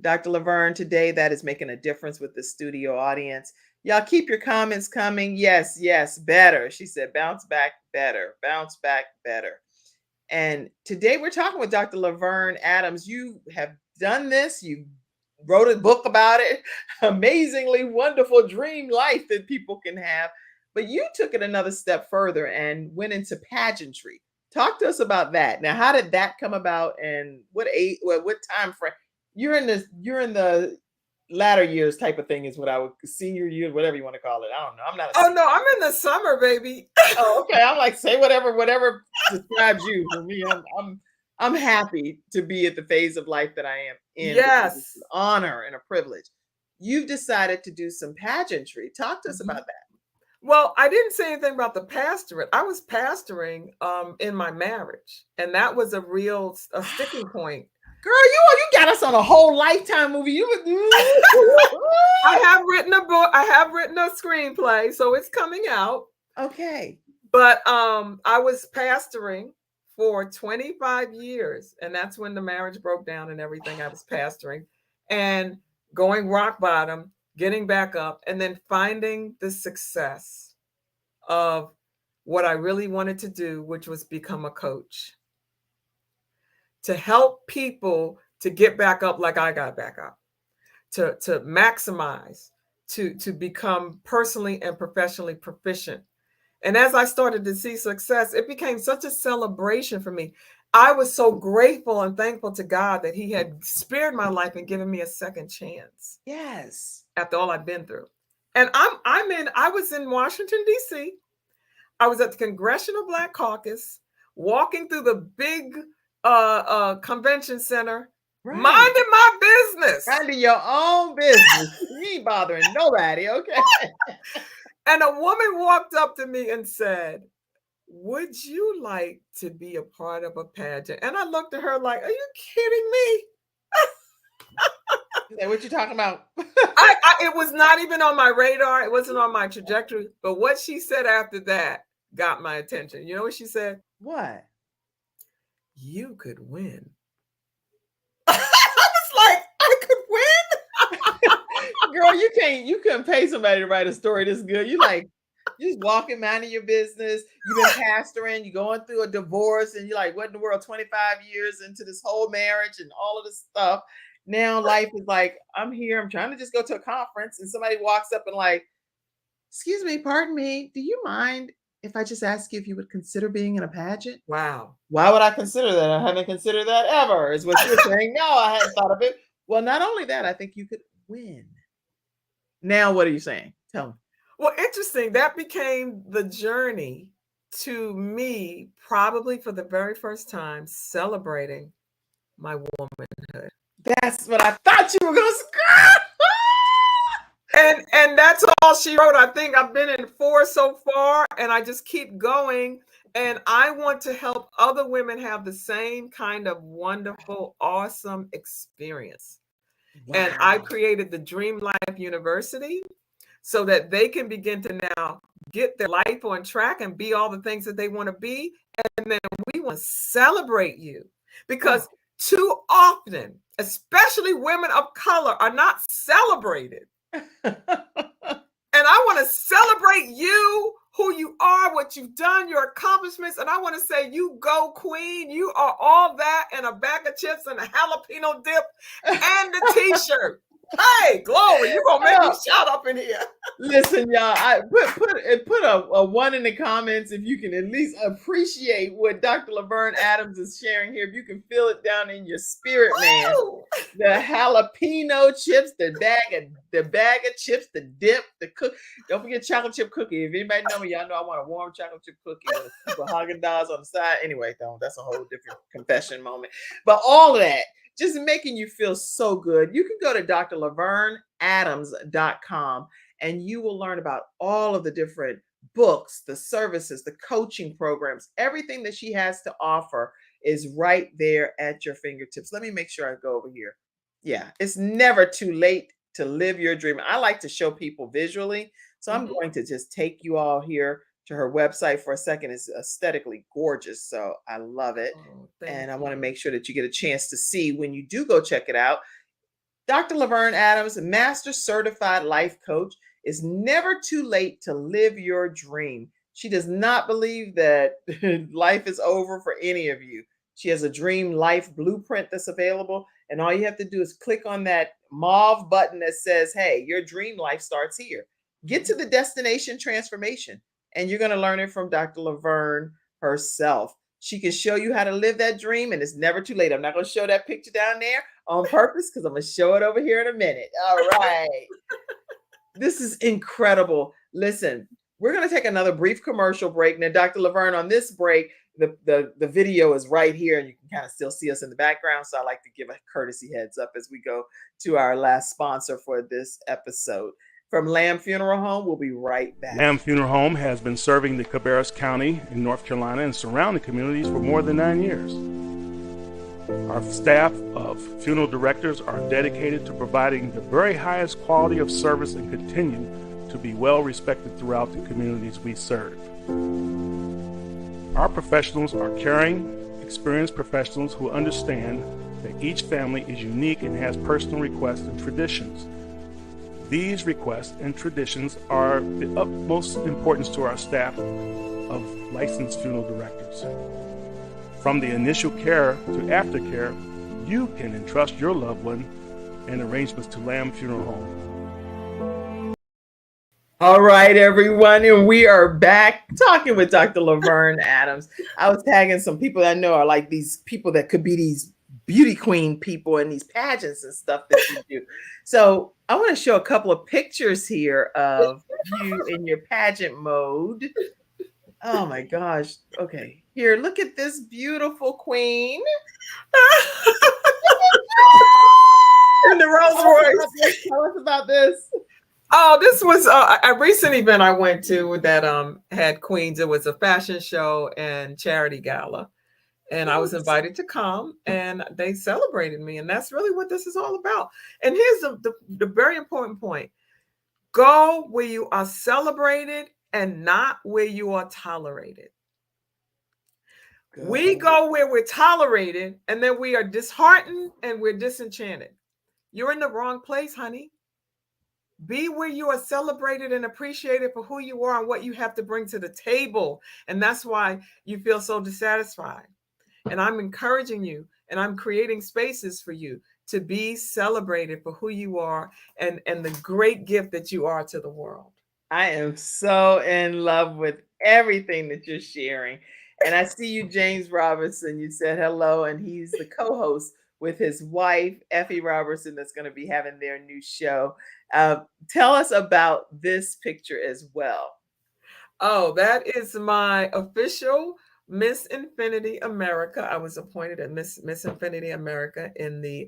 Dr. Laverne, today. That is making a difference with the studio audience. Y'all keep your comments coming. Yes, better. She said, bounce back better, bounce back better. And today we're talking with Dr. Laverne Adams. You have done this. You wrote a book about it. Amazingly wonderful dream life that people can have. But you took it another step further and went into pageantry. Talk to us about that. Now, how did that come about, and what age, what time frame? You're in the latter years type of thing, is what I would, senior year, whatever you want to call it. I don't know. I'm not. Oh no, I'm in the summer, baby. Oh, okay. I'm like, say whatever describes you. For me, I'm happy to be at the phase of life that I am in. Yes, it's an honor and a privilege. You've decided to do some pageantry. Talk to us about that. Well, I didn't say anything about the pastorate. I was pastoring in my marriage, and that was a real sticking point. Girl, you got us on a whole Lifetime movie. I have written a book. I have written a screenplay, so it's coming out. Okay. But I was pastoring for 25 years, and that's when the marriage broke down and everything. I was pastoring and going rock bottom, getting back up, and then finding the success of what I really wanted to do, which was become a coach. To help people to get back up like I got back up, to maximize, to become personally and professionally proficient. And as I started to see success, it became such a celebration for me. I was so grateful and thankful to God that He had spared my life and given me a second chance. Yes. After all I've been through. And I was in Washington, D.C. I was at the Congressional Black Caucus, walking through the big convention center, right, minding my business. Minding your own business. You ain't bothering nobody, okay? And a woman walked up to me and said, "Would you like to be a part of a pageant?" And I looked at her like, "Are you kidding me?" What you talking about? It was not even on my radar. It wasn't on my trajectory. But what she said after that got my attention. You know what she said? What? You could win. I was like, I could win? Girl, you couldn't pay somebody to write a story this good. You just walking, minding your business. You've been pastoring, you're going through a divorce, and you're like, what in the world, 25 years into this whole marriage and all of this stuff. Now life is like, I'm here, I'm trying to just go to a conference, and somebody walks up and like, excuse me, pardon me, do you mind if I just ask you if you would consider being in a pageant? Wow. Why would I consider that? I haven't considered that ever, is what you're saying. No, I hadn't thought of it. Well, not only that, I think you could win. Now, what are you saying? Tell me. Well, interesting. That became the journey to me, probably for the very first time, celebrating my womanhood. That's what I thought you were going to say. And that's all she wrote. I think I've been in 4 so far, and I just keep going. And I want to help other women have the same kind of wonderful, awesome experience. Wow. And I created the Dream Life University so that they can begin to now get their life on track and be all the things that they want to be. And then we want to celebrate you. because too often, especially women of color, are not celebrated. And I want to celebrate you, who you are, what you've done, your accomplishments. And I want to say, you go, queen. You are all that and a bag of chips and a jalapeno dip and the t-shirt. Hey, glory, you're going to make me shout up in here. Listen, y'all, I put a one in the comments if you can at least appreciate what Dr. Laverne Adams is sharing here. If you can feel it down in your spirit, man. Woo! The jalapeno chips, the bag of chips, the dip, the cook. Don't forget chocolate chip cookie. If anybody know me, y'all know I want a warm chocolate chip cookie with a scoop of Haagen-Dazs on the side. Anyway, that's a whole different confession moment. But all of that, just making you feel so good. You can go to drlaverneadams.com and you will learn about all of the different books, the services, the coaching programs, everything that she has to offer is right there at your fingertips. Let me make sure I go over here. Yeah, it's never too late to live your dream. I like to show people visually. So I'm going to just take you all here to her website for a second. It's aesthetically gorgeous. So I love it. And I want to make sure that you get a chance to see when you do go check it out. Dr. Laverne Adams, Master Certified Life Coach. It's never too late to live your dream. She does not believe that life is over for any of you. She has a dream life blueprint that's available. And all you have to do is click on that mauve button that says, hey, your dream life starts here. Get to the destination transformation. And you're going to learn it from Dr. Laverne herself. She can show you how to live that dream, and it's never too late. I'm not going to show that picture down there on purpose because I'm going to show it over here in a minute. All right. This is incredible. Listen, we're going to take another brief commercial break. Now, Dr. Laverne, on this break, the video is right here, and you can kind of still see us in the background. So I like to give a courtesy heads up as we go to our last sponsor for this episode. From Lamb Funeral Home, we'll be right back. Lamb Funeral Home has been serving the Cabarrus County in North Carolina and surrounding communities for more than 9 years. Our staff of funeral directors are dedicated to providing the very highest quality of service and continue to be well respected throughout the communities we serve. Our professionals are caring, experienced professionals who understand that each family is unique and has personal requests and traditions. These requests and traditions are the utmost importance to our staff of licensed funeral directors. From the initial care to aftercare, you can entrust your loved one and arrangements to Lamb Funeral Home. All right, everyone, and we are back talking with Dr. Laverne Adams. I was tagging some people that I know are like these people that could be these beauty queen people and these pageants and stuff that you do. So I want to show a couple of pictures here of you in your pageant mode. Oh my gosh. Okay. Here, look at this beautiful queen. In the Rolls Royce. Tell us about this. Oh, this was a recent event I went to that had queens. It was a fashion show and charity gala. And I was invited to come, and they celebrated me. And that's really what this is all about. And here's the very important point. Go where you are celebrated and not where you are tolerated. Good. We go where we're tolerated, and then we are disheartened and we're disenchanted. You're in the wrong place, honey. Be where you are celebrated and appreciated for who you are and what you have to bring to the table. And that's why you feel so dissatisfied. And I'm encouraging you, and I'm creating spaces for you to be celebrated for who you are and the great gift that you are to the world. I am so in love with everything that you're sharing. And I see you, James Robertson. You said hello, and he's the co-host with his wife, Effie Robertson, that's going to be having their new show. Tell us about this picture as well. Oh, that is my official Miss Infinity America. I was appointed at Miss Infinity America in the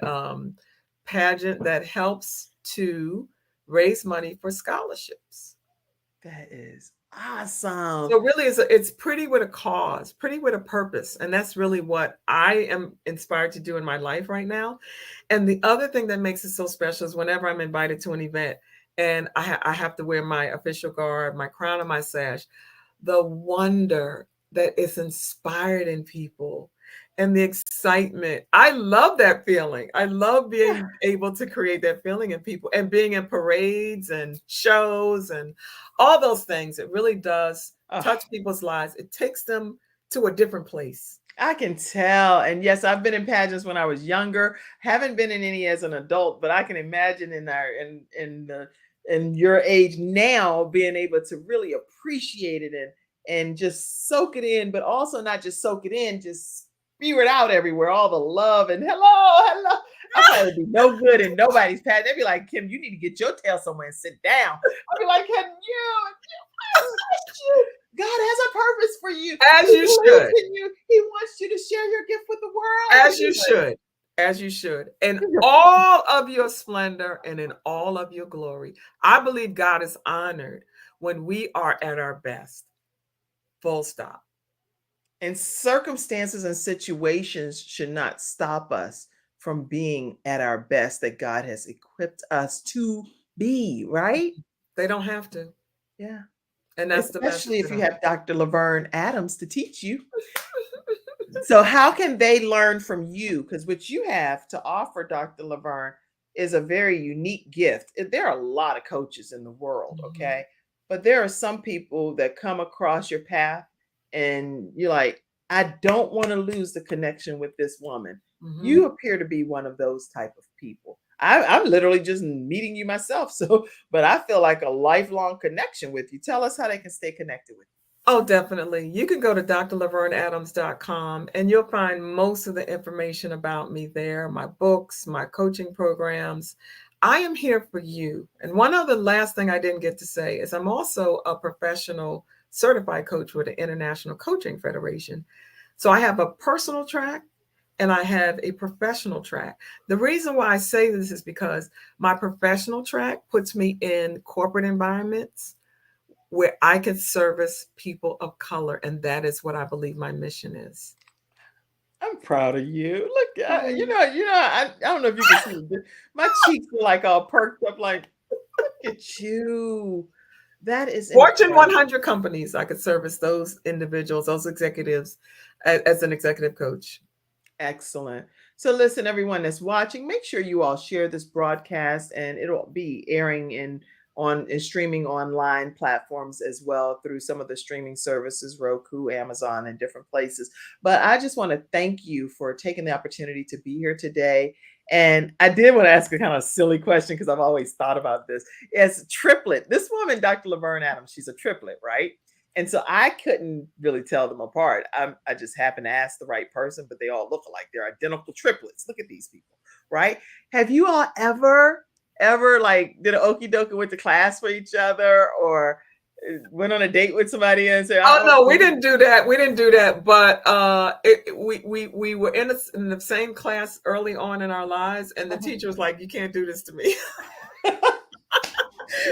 pageant that helps to raise money for scholarships. That is awesome. So really, it's pretty with a cause, pretty with a purpose. And that's really what I am inspired to do in my life right now. And the other thing that makes it so special is whenever I'm invited to an event and I have to wear my official garb, my crown and my sash, the wonder that is inspired in people and the excitement. I love that feeling. I love being able to create that feeling in people and being in parades and shows and all those things. It really does touch people's lives. It takes them to a different place. I can tell. And yes, I've been in pageants when I was younger. Haven't been in any as an adult, but I can imagine in your age now being able to really appreciate it and just soak it in, but also not just soak it in, just spew it out everywhere, all the love and hello. I probably be no good in nobody's pageant. They'd be like, Kim, you need to get your tail somewhere and sit down. I'd be like, can you? God has a purpose for you. As you should. He wants you to share your gift with the world. As you should. As you should. In all of your splendor and in all of your glory. I believe God is honored when we are at our best. Full stop. And circumstances and situations should not stop us from being at our best that God has equipped us to be, right? They don't have to. Yeah. And that's especially if you have Dr. Laverne Adams to teach you. So how can they learn from you? Because what you have to offer, Dr. Laverne, is a very unique gift. There are a lot of coaches in the world, okay? But there are some people that come across your path and you're like, I don't want to lose the connection with this woman. You appear to be one of those type of people. I'm literally just meeting you myself. But I feel like a lifelong connection with you. Tell us how they can stay connected with you. Oh, definitely. You can go to drlaverneadams.com and you'll find most of the information about me there, my books, my coaching programs. I am here for you. And one other last thing I didn't get to say is I'm also a professional certified coach with the International Coaching Federation. So I have a personal track and I have a professional track. The reason why I say this is because my professional track puts me in corporate environments where I can service people of color. And that is what I believe my mission is. I'm proud of you. Look, I don't know if you can see my cheeks are like all perked up, like, look at you. That is Fortune 100 companies. I could service those individuals, those executives as an executive coach. Excellent. So listen, everyone that's watching, make sure you all share this broadcast and it'll be airing in streaming online platforms as well through some of the streaming services, Roku, Amazon, and different places. But I just want to thank you for taking the opportunity to be here today. And I did want to ask a kind of silly question because I've always thought about this. As a triplet, this woman, Dr. Laverne Adams, she's a triplet, right? And so I couldn't really tell them apart. I just happened to ask the right person, but they all look alike. They're identical triplets. Look at these people, right? Have you all ever like did an okie dokie with the class for each other or went on a date with somebody and said, oh no, we didn't do that. We didn't do that. But we were in the same class early on in our lives. And the teacher was like, you can't do this to me.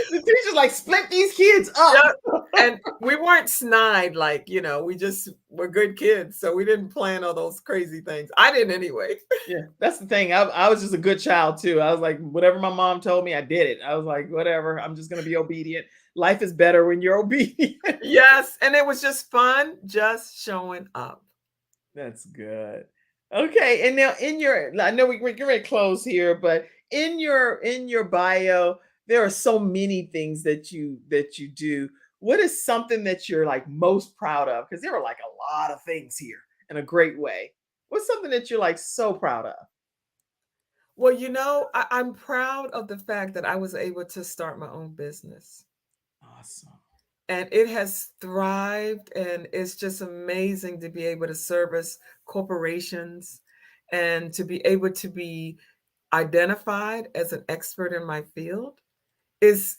The teacher's like, split these kids up. And we weren't snide, like, we just were good kids. So we didn't plan all those crazy things. I didn't anyway. Yeah, that's the thing. I was just a good child too. I was like, whatever my mom told me, I did it. I was like, whatever, I'm just going to be obedient. Life is better when you're obedient. Yes. And it was just fun, just showing up. That's good. Okay. And now I know we're getting ready to close here, but in your bio, there are so many things that you do. What is something that you're like most proud of? Because there are like a lot of things here in a great way. What's something that you're like so proud of? Well, I'm proud of the fact that I was able to start my own business. Awesome. And it has thrived, and it's just amazing to be able to service corporations and to be able to be identified as an expert in my field. Is,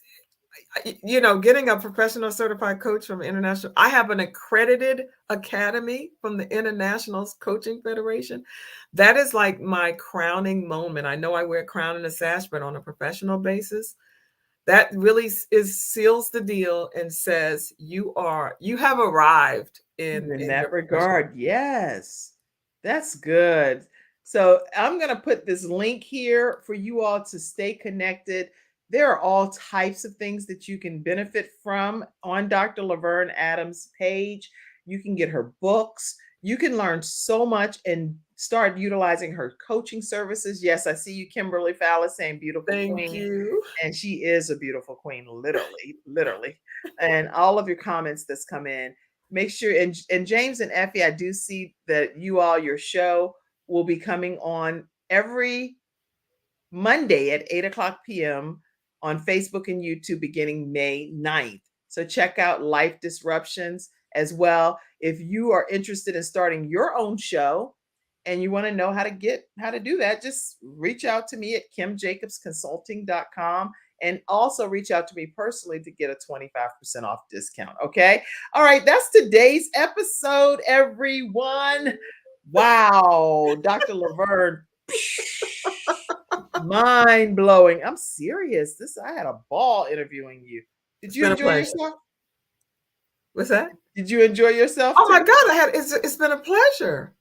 getting a professional certified coach from international. I have an accredited academy from the International Coaching Federation. That is like my crowning moment. I know I wear a crown and a sash, but on a professional basis, that really seals the deal and says you have arrived in that regard. Yes, that's good. So I'm going to put this link here for you all to stay connected. There are all types of things that you can benefit from on Dr. Laverne Adams' page. You can get her books. You can learn so much and start utilizing her coaching services. Yes, I see you, Kimberly Fowler, saying beautiful Thank queen. you. And she is a beautiful queen, literally. And all of your comments that's come in, make sure, and James and Effie, I do see that your show will be coming on every Monday at 8:00 p.m. on Facebook and YouTube beginning May 9th. So check out Life Disruptions as well. If you are interested in starting your own show and you want to know how to do that, just reach out to me at kimjacobsconsulting.com and also reach out to me personally to get a 25% off discount. Okay. All right. That's today's episode, everyone. Wow. Dr. Laverne. Mind blowing. I'm serious. I had a ball interviewing you. Did you enjoy yourself? What's that? Did you enjoy yourself? Oh my God, it's been a pleasure.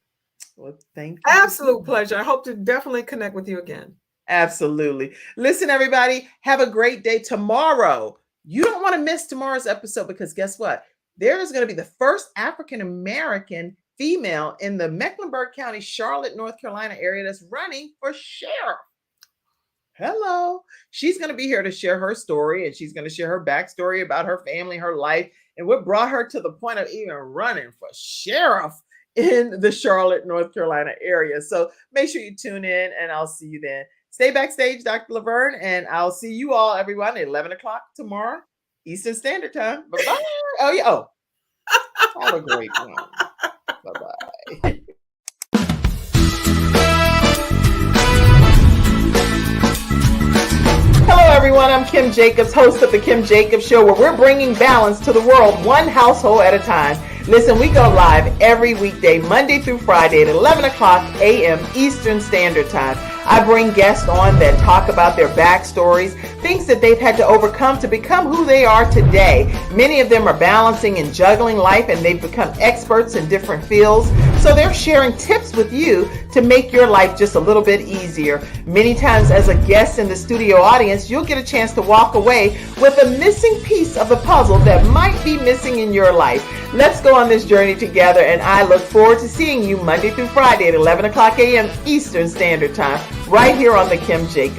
Well, thank you. Absolute pleasure. I hope to definitely connect with you again. Absolutely. Listen, everybody, have a great day tomorrow. You don't want to miss tomorrow's episode because guess what? There is going to be the first African-American female in the Mecklenburg County, Charlotte, North Carolina area that's running for sheriff. Hello. She's going to be here to share her story, and she's going to share her backstory about her family, her life, and what brought her to the point of even running for sheriff in the Charlotte, North Carolina area. So make sure you tune in, and I'll see you then. Stay backstage, Dr. Laverne, and I'll see you all, everyone, at 11 o'clock tomorrow, Eastern Standard Time. Bye-bye. Oh, yeah. Oh, have a great one. Bye-bye. Hello, everyone. I'm Kim Jacobs, host of The Kim Jacobs Show, where we're bringing balance to the world, one household at a time. Listen, we go live every weekday, Monday through Friday at 11 o'clock a.m. Eastern Standard Time. I bring guests on that talk about their backstories, things that they've had to overcome to become who they are today. Many of them are balancing and juggling life, and they've become experts in different fields. So they're sharing tips with you to make your life just a little bit easier. Many times as a guest in the studio audience, you'll get a chance to walk away with a missing piece of the puzzle that might be missing in your life. Let's go on this journey together, and I look forward to seeing you Monday through Friday at 11 o'clock a.m. Eastern Standard Time, right here on The Kim Jacobs